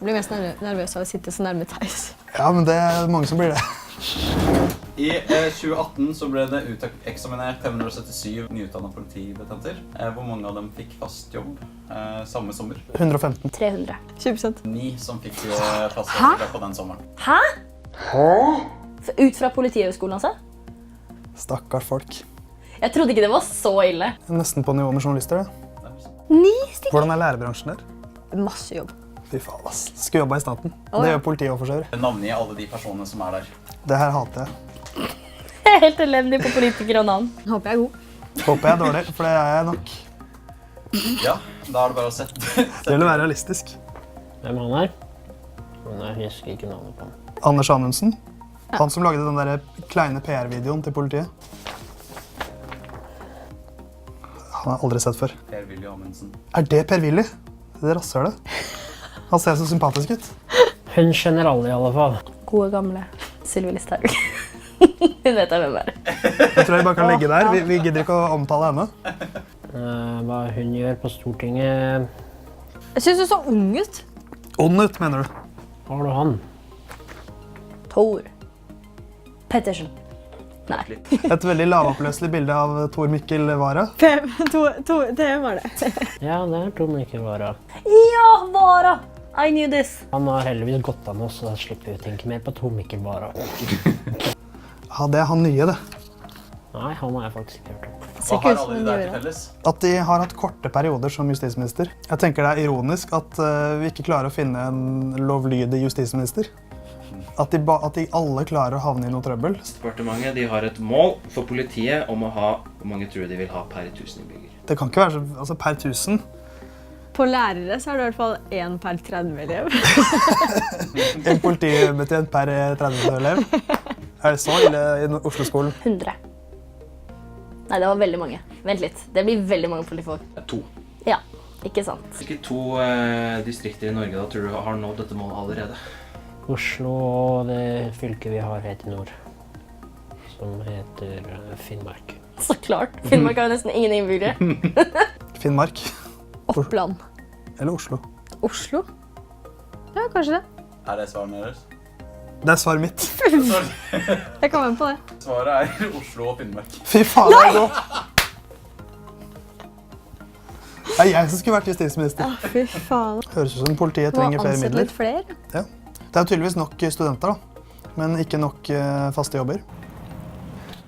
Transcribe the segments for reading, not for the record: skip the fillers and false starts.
Jeg blir mest nervøs av å sitte så nærme Theis. Ja, men det mange som blir det. I 2018 så ble det uteksaminert 577 nyutdannede politibetjenter. Hvor mange av dem fikk fast jobb samme sommer? 115. 300. 20%. 9 som fikk fast jobb på den sommeren. Hæ? Ut fra Politihøgskolen, altså? Stakkars folk. Jeg trodde ikke det var så ille. Nesten på nivå med journalister, det. 9 stykker. Hvordan lærebransjen der? Masse jobb. Fy faen, ass. Skal jobbe i staten. Det gjør politiet også for seg. Navngi alle de personene som der. Det her hater jeg. Jeg er helt elendig på politikere og navn. Håper jeg er god. Håper jeg er dårlig, for det er jeg nok. Ja, da er det bare å sette. Det vil være realistisk. Hvem han er? Jeg husker ikke navnet på han. Anders Anundsen. Han som lagde den der kleine PR-videoen til politiet. Han har jeg aldri sett før. Per-Willy Amundsen. Er det Per-Willy? Det rasser det. Han ser så sympatisk ut. Hun kjenner alle i alle fall. Gode gamle Sylvi Listhaug. Hun vet jeg hvem er. Jeg tror jeg bare kan legge der. Vi gidder ikke å omtale henne. Hva hun gjør på Stortinget... Jeg synes du så ung ut. Ond ut, mener du? Har du han? Tor Pettersen. Nei. Et veldig lavoppløselig bilde av Tor Mikkel Wara. Det var det. Ja, det er Tor Mikkel Wara. Ja, Wara! I knew this. Han har heldigvis gått av nå, så da slipper vi å tenke mer på Tor Mikkel Wara. Ja, det er han nye, det. Nei, han har jeg faktisk ikke hørt om. Hva har alle de der til felles? At de har hatt korte perioder som justisminister. Jeg tenker det er ironisk at vi ikke klarer å finne en lovlydig justisminister. At de alle klarer å havne i noe trøbbel. Departementet de har et mål for politiet om å ha hvor mange tror de vil ha per 1000 innbygger. Det kan ikke være så, altså per 1000. På lærere så er det i hvert fall 1 per 30 elev. En politibetjent per 30 elev. Er det så ille i Oslo-skolen? 100. Nei, det var veldig mange. Vent litt. Det blir veldig mange politifolk. 2. Ja, ikke sant. Hvilke 2 distrikter i Norge da tror du har nådd dette målet allerede? Oslo og det fylket vi har helt i nord, som heter Finnmark. Så klart. Finnmark har jo nesten ingen innbyggere. Finnmark. Oppland. Eller Oslo. Oslo? Ja, kanskje det. Er det svaret deres? Det er svaret mitt. Jeg kan være med på det. Svaret er Oslo og Finnmark. Fy faen, det er godt! Det er jeg som skulle vært justisminister. Fy faen. Høres ut som politiet trenger flere midler. Litt flere. Ja. Det er jo tydeligvis nok studenter, da. Men ikke nok faste jobber.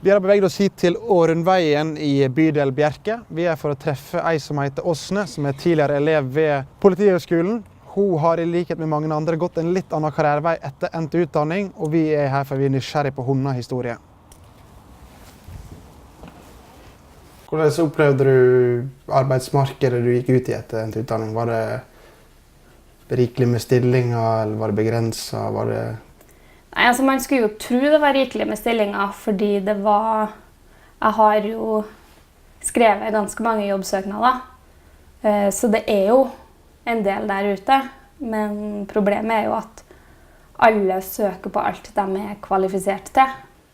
Vi har beveget oss hit til Årundveien i bydel Bjerke. Vi er for å treffe ei som heter Åsne, som er tidligere elev ved Politihøgskolen. Hun har i likhet med mange andre gått en litt annen karrierevei etter endt utdanning, og vi er her for vi er nysgjerrig på hennes historie. Hvordan opplevde du arbeidsmarkedet du gikk ut i etter endt utdanning? Var det rikelig med stillinger, eller var det begrenset? Nei, altså man skulle jo tro det var rikelig med stillinger, fordi det var... Jeg har jo skrevet ganske mange jobbsøknader, så det er jo en del der ute. Men problemet er jo at alle søker på alt de er kvalifisert til.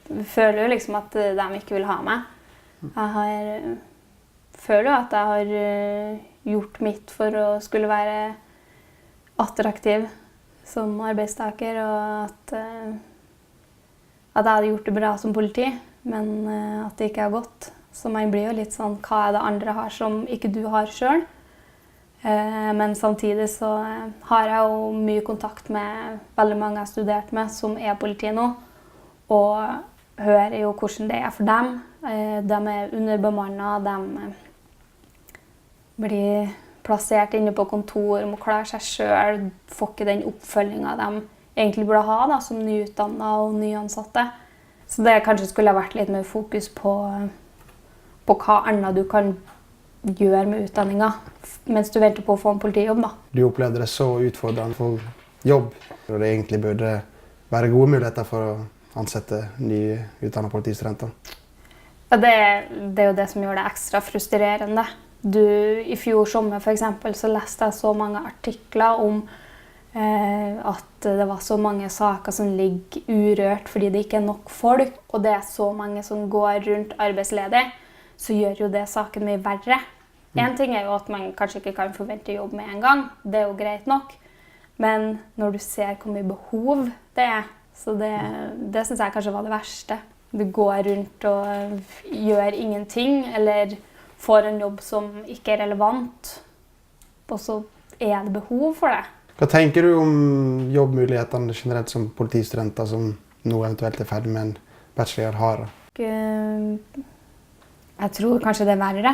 Jeg føler jo liksom at de ikke vil ha meg. Jeg føler jo at jeg har gjort mitt for å skulle være attraktiv som arbeidstaker, og at jeg hadde gjort det bra som politi, men at det ikke har gått. Så man blir jo litt sånn, hva er det andre har som ikke du har selv? Men samtidig så har jeg jo mye kontakt med veldig mange jeg har studert med som er politi nå, og hører jo hvordan det er for dem. De er underbemannet, de blir plassert inne på kontor, må klare seg selv, får ikke den oppfølgingen de egentlig burde ha da, som nyutdannede og nyansatte. Så det kanskje skulle ha vært litt mer fokus på hva annet du kan gjøre med utdanningen, mens du venter på å få en politijobb. Da. Du opplevde det så utfordrende for jobb, og det egentlig burde være gode muligheter for å ansette nyutdannede politistudenter. Ja, det er jo det som gjør det ekstra frustrerende. I fjor sommer for eksempel, så leste jeg så mange artikler om at det var så mange saker som ligger urørt fordi det ikke er nok folk, og det er så mange som går rundt arbeidsledig, så gjør jo det saken mye verre. En ting er jo at man kanskje ikke kan forvente jobb med en gang, det er jo greit nok, Men når du ser hvor mye behov det så det synes jeg kanskje var det verste. Du går rundt og gjør ingenting, eller får en jobb som ikke relevant, og så det behov for det. Hva tenker du om jobbmulighetene generelt som politistudenter som nå eventuelt ferdig med en bachelor har? Jeg tror kanskje det verre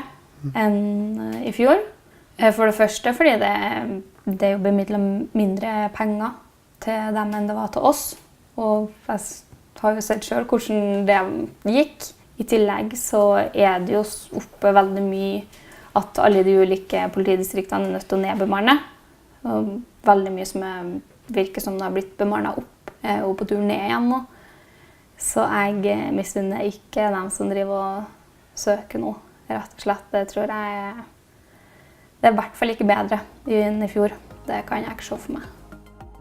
enn i fjor. For det første fordi det jo bemidlet mindre penger til dem enn det var til oss. Og jeg har jo sett selv hvordan det gikk. I tillegg så det jo oppe veldig mye at alle de ulike politidistriktene nødt til å nedbemanne. Og veldig mye som virker som det har blitt bemannet opp og på tur ned igjen nå. Så jeg misunner ikke dem som driver og søker nå, rett og slett. Det tror jeg det i hvert fall ikke bedre enn i fjor. Det kan jeg ikke se for meg.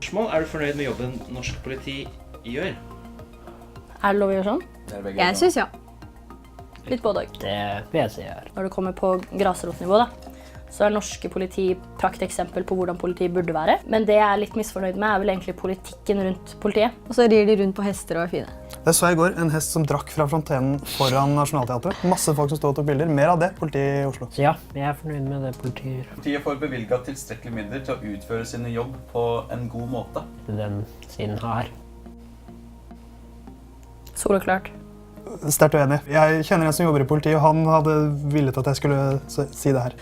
Spørsmål, du fornøyd med jobben norsk politi gjør? Det lov å gjøre sånn? Jeg synes ja. Litt både og. Det vil jeg si her. Når det kommer på grasrotnivå, da, så norske politi prakteksempel på hvordan politi burde være. Men det jeg litt misfornøyd med vel egentlig politikken rundt politiet. Og så rir de rundt på hester og fine. Det så jeg i går, en hest som drakk fra fontenen foran Nationaltheatret. Masse folk som stod og tok bilder. Mer av det, politiet i Oslo. Så ja, jeg fornøyd med det politiet gjør. Politiet får bevilget tilstrekkelig midler til å utføre sine jobb på en god måte. Den siden her. Soleklart. Sterkt uenig. Jeg kjenner en som jobber i politiet, og han hadde villet at jeg skulle si det her.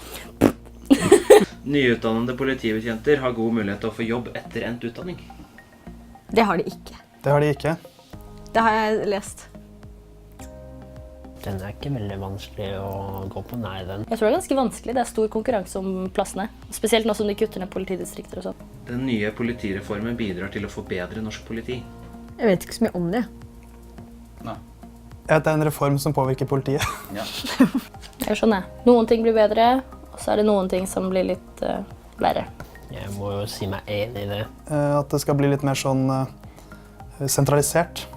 Nyutdannede politibetjenter har god mulighet til å få jobb etter endt utdanning. Det har de ikke. Det har de ikke. Det har jeg lest. Den ikke veldig vanskelig å gå på, nei den. Jeg tror det ganske vanskelig. Det stor konkurranse om plassene. Spesielt nå som de kutter ned politidistrikter og sånn. Den nye politireformen bidrar til å forbedre norsk politi. Jeg vet ikke så mye om det. Nei. Jeg vet det en reform som påvirker politiet. Ja. Jeg skjønner. Noen ting blir bedre, og så det noen ting som blir litt verre. Jeg må jo si meg enig i det. At det skal bli litt mer sånn sentralisert.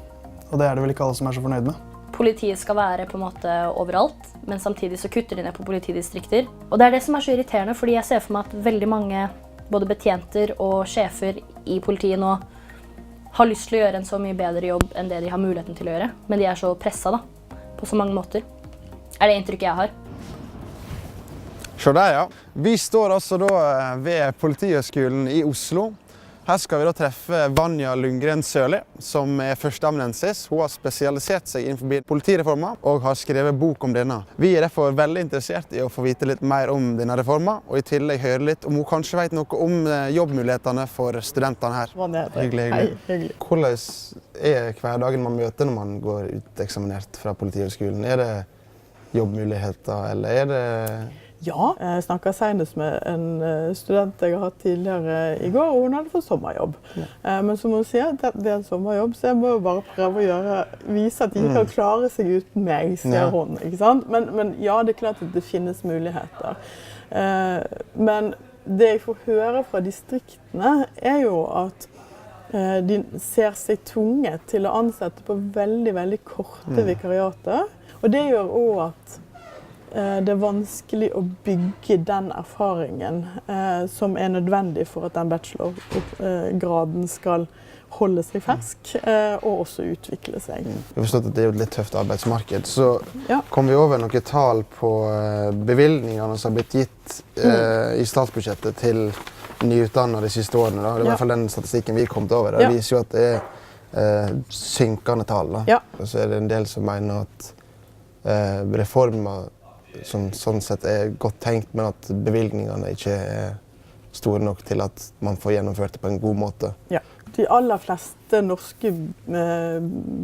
Og det det vel ikke alle som så fornøyd med. Politiet skal være på en måte overalt, men samtidig så kutter de ned på politidistrikter. Og det det som så irriterende, fordi jeg ser for meg at veldig mange både betjenter og sjefer i politiet nå har lyst til å gjøre en så mye bedre jobb enn det de har muligheten til å gjøre. Men de så presset da, på så mange måter. Det inntrykket jeg har. Se der, ja. Vi står altså da ved Politihøgskolen i Oslo. Her skal vi da treffe Vanja Lundgren Sørli, som førsteamanuensis. Hun har spesialisert seg innenfor politireformen og har skrevet bok om denne. Vi derfor veldig interessert i å få vite litt mer om denne reformen, og i tillegg høre litt om hun kanskje vet noe om jobbmulighetene for studentene her. Hyggelig, hyggelig. Hyggelig. Hvordan hverdagen man møter når man går uteksaminert fra Politihøgskolen? Det jobbmuligheter, eller det... Ja, jeg snakket senest med en student jeg har hatt tidligere i går, og hun hadde fått sommerjobb. Men som hun sier, det en sommerjobb, så jeg må jo bare prøve å vise at de kan klare seg uten meg, sier hun. Ikke sant? Men ja, det klart at det finnes muligheter. Men det jeg får høre fra distriktene jo at de ser seg tvunget til å ansette på veldig, veldig korte vikariater. Og det gjør også at det vanskelig å bygge den erfaringen som nødvendig for at den bachelorgraden skal holde seg fersk og også utvikle seg. Jeg har forstått at det jo et litt tøft arbeidsmarked, så kom vi over noen tall på bevilgningene som har blitt gitt i statsbudsjettet til nyutdannede de siste årene. Da. Det i hvert fall den statistikken vi kom over. Det viser jo at det synkende tall. Da. Og så det en del som mener at reformer som sånn sett godt tenkt, men at bevilgningene ikke store nok til at man får gjennomført det på en god måte. Ja. De aller fleste norske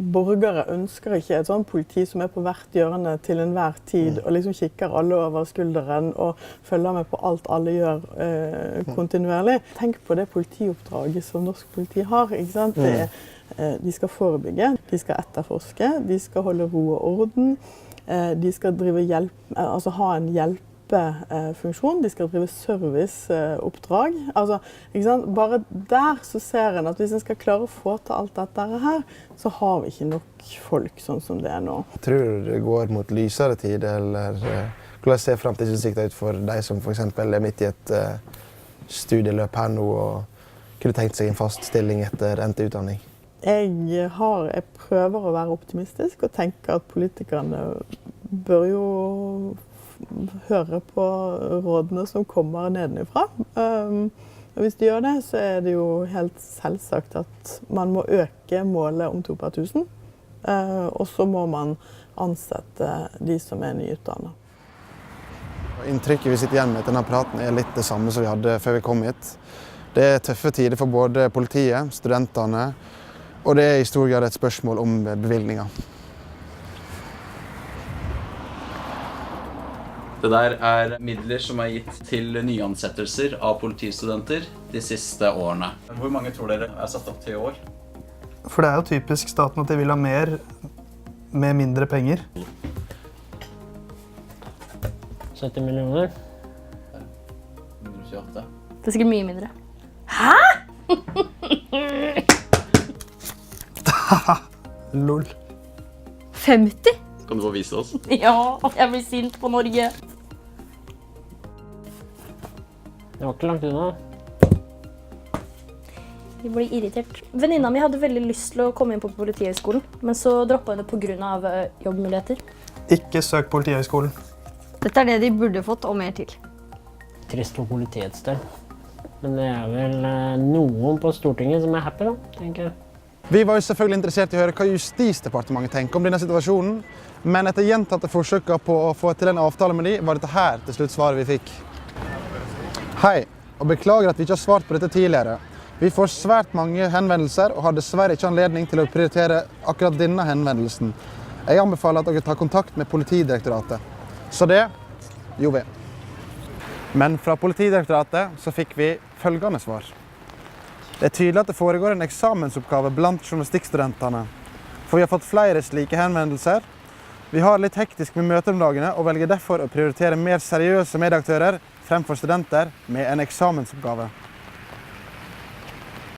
borgere ønsker ikke et sånt politi som på hvert hjørne til enhver tid, og liksom kikker alle over skulderen og følger med på alt alle gjør kontinuerlig. Tenk på det politioppdraget som norsk politi har, ikke sant? De skal forebygge, de skal etterforske, de skal holde ro og orden, de skal ha en hjelpefunksjon, de skal drive serviceoppdrag. Altså, ikke sant? Bare der så ser en at hvis en skal klare å få til alt dette her, så har vi ikke nok folk sånn som det nå. Tror du det går mot lysere tid, eller hvordan ser fremtidsutsikten ut for de som for eksempel midt i et studieløp her nå og kunne tenkt seg en fast stilling etter endt utdanning? Jeg prøver å være optimistisk og tenke at politikerne bør jo høre på rådene som kommer nedenifra. Og hvis de gjør det, så det jo helt selvsagt at man må øke målet om 2 per 1000. Og så må man ansette de som nyutdannet. Inntrykket vi sitter igjen med etter denne praten litt det samme som vi hadde før vi kom hit. Det tøffe tider for både politiet, studentene, og det i stor grad et spørsmål om bevilgninger. Det der midler som gitt til nyansettelser av politistudenter de siste årene. Hvor mange tror dere satt opp til i år? For det jo typisk staten at de vil ha mer med mindre penger. 70 millioner. 128. Det sikkert mye mindre. Lol. 50? Kan du få vise oss? Ja, jeg blir sint på Norge. Det var ikke langt unna. Jeg blir irritert. Venninna mi hadde veldig lyst til å komme inn på Politihøgskolen, men så droppet hun det på grunn av jobbmuligheter. Ikke søk Politihøgskolen. Dette det de burde fått, og mer til. Trist for politiets del. Men det vel noen på Stortinget som happy, da, tenker jeg. Vi var jo selvfølgelig interessert i å høre hva Justisdepartementet tenker om denne situasjonen, men etter gjentatte forsøker på å få til en avtale med dem, var dette her til slutt svaret vi fikk. Hei, og beklager at vi ikke har svart på dette tidligere. Vi får svært mange henvendelser og har dessverre ikke anledning til å prioritere akkurat denne henvendelsen. Jeg anbefaler at dere tar kontakt med Politidirektoratet. Så det gjorde vi. Men fra Politidirektoratet så fikk vi følgende svar. Det tydelig at det foregår en eksamensoppgave blant journalistikkstudentene. For vi har fått flere slike henvendelser. Vi har litt hektisk med møter om dagene og velger derfor å prioritere mer seriøse medieaktører fremfor studenter med en eksamensoppgave.